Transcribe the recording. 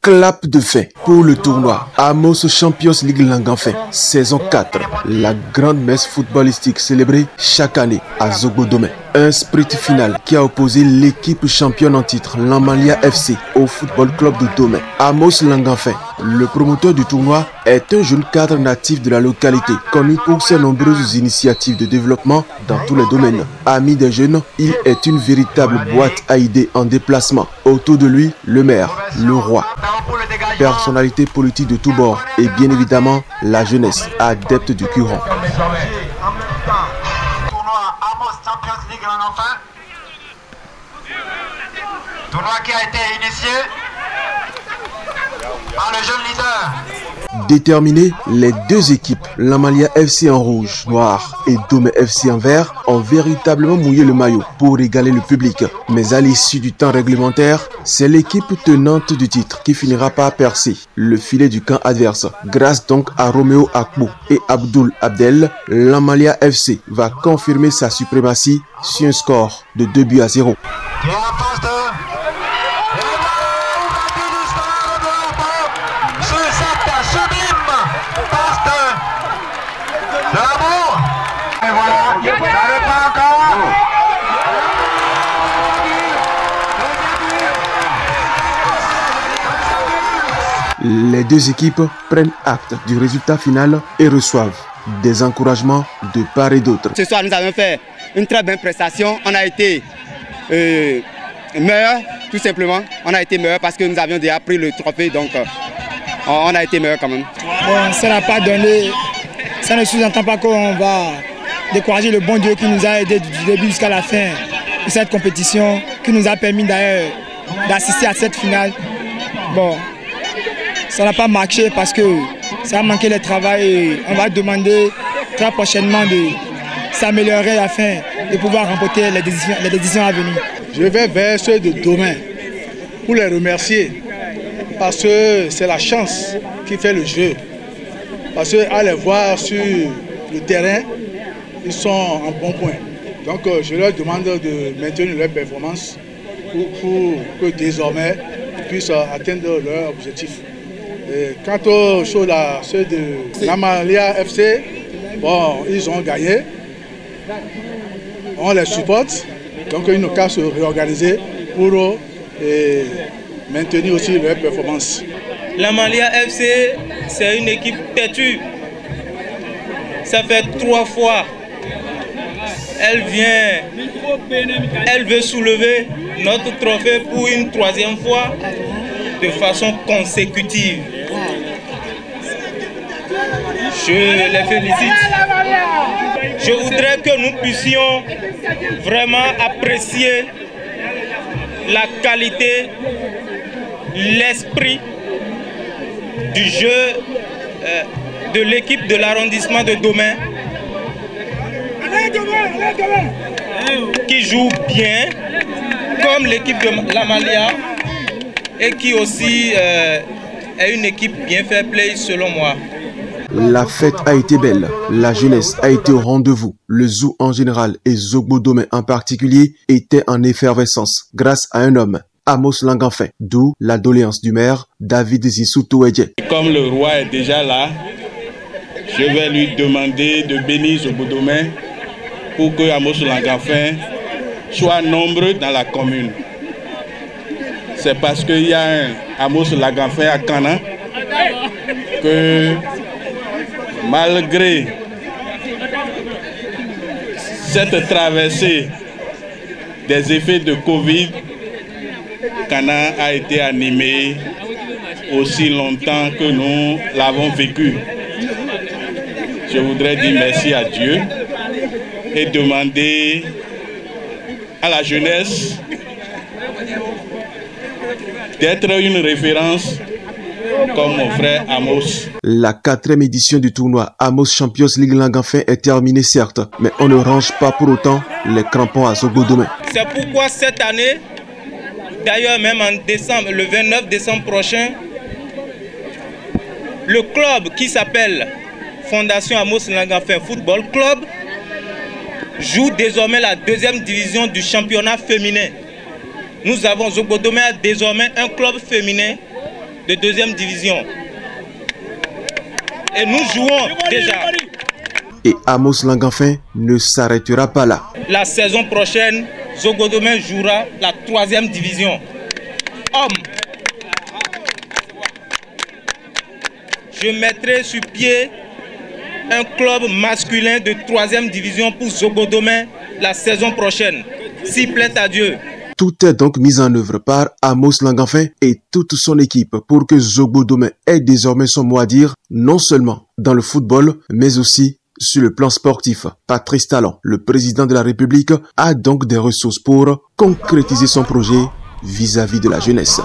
Clap de fin pour le tournoi Amos Champions League Langanfin, saison 4. La grande messe footballistique célébrée chaque année à Zogbo-Domain. Un sprint final qui a opposé l'équipe championne en titre, l'Amalia FC, au football club de Domain. Amos Langanfin, le promoteur du tournoi, est un jeune cadre natif de la localité, connu pour ses nombreuses initiatives de développement dans tous les domaines. Ami des jeunes, il est une véritable boîte à idées en déplacement. Autour de lui, le maire, le roi, personnalité politique de tous bords et bien évidemment la jeunesse, adepte du Curon. Tournoi qui a été initié par le jeune leader. Déterminés, les deux équipes, l'Amalia FC en rouge, noir et Domain FC en vert, ont véritablement mouillé le maillot pour régaler le public. Mais à l'issue du temps réglementaire, c'est l'équipe tenante du titre qui finira par percer le filet du camp adverse. Grâce donc à Roméo Akbou et Abdoul Abdel, l'Amalia FC va confirmer sa suprématie sur un score de 2-0. Les deux équipes prennent acte du résultat final et reçoivent des encouragements de part et d'autre. Ce soir, nous avons fait une très bonne prestation. On a été meilleurs, tout simplement. On a été meilleurs parce que nous avions déjà pris le trophée, donc on a été meilleurs quand même. Bon, ça n'a pas donné. Ça ne sous-entend pas qu'on va décourager le bon Dieu qui nous a aidés du début jusqu'à la fin de cette compétition, qui nous a permis d'ailleurs d'assister à cette finale. Bon, ça n'a pas marché parce que ça a manqué de travail et on va demander très prochainement de s'améliorer afin de pouvoir remporter les décisions à venir. Je vais vers ceux de Domain pour les remercier parce que c'est la chance qui fait le jeu. Parce qu'à les voir sur le terrain, ils sont en bon point. Donc je leur demande de maintenir leur performance pour que désormais ils puissent atteindre leur objectif. Et quant aux choses là, ceux de l'Amalia FC, bon, ils ont gagné. On les supporte, donc ils n'ont qu'à se réorganiser pour maintenir aussi leur performance. L'Amalia FC, c'est une équipe têtue. Ça fait 3 fois. Elle veut soulever notre trophée pour une 3e fois de façon consécutive. Je les félicite. Je voudrais que nous puissions vraiment apprécier la qualité, l'esprit du jeu de l'équipe de l'arrondissement de Domain qui joue bien comme l'équipe de l'Amalia et qui aussi est une équipe bien fair play selon moi. La fête a été belle, la jeunesse a été au rendez-vous. Le zoo en général et Zogbo-Domain en particulier étaient en effervescence grâce à un homme, Amos Langanfin, d'où la doléance du maire David Zissou-Touedje. Comme le roi est déjà là, je vais lui demander de bénir Zogbo-Domain pour que Amos Langanfin soit nombreux dans la commune. C'est parce qu'il y a un Amos Langanfin à Cana que malgré cette traversée des effets de Covid, Cana a été animé aussi longtemps que nous l'avons vécu. Je voudrais dire merci à Dieu et demander à la jeunesse d'être une référence comme mon frère Amos. La 4e édition du tournoi Amos Champions League Langanfin est terminée certes, mais on ne range pas pour autant les crampons à Zogbo-Domain. C'est pourquoi cette année, d'ailleurs même en décembre, le 29 décembre prochain, le club qui s'appelle Fondation Amos Langanfin Football Club joue désormais la 2e division du championnat féminin. Nous avons Zogbo-Domain désormais un club féminin de deuxième division. Et nous jouons déjà. Et Amos Langenfin ne s'arrêtera pas là. La saison prochaine, Zogodomé jouera la 3e division. Homme. Je mettrai sur pied un club masculin de 3e division pour Zogodomé la saison prochaine, s'il plaît à Dieu. Tout est donc mis en œuvre par Amos Langenfin et toute son équipe pour que Zogodomé ait désormais son mot à dire, non seulement dans le football, mais aussi sur le plan sportif. Patrice Talon, le président de la République, a donc des ressources pour concrétiser son projet vis-à-vis de la jeunesse.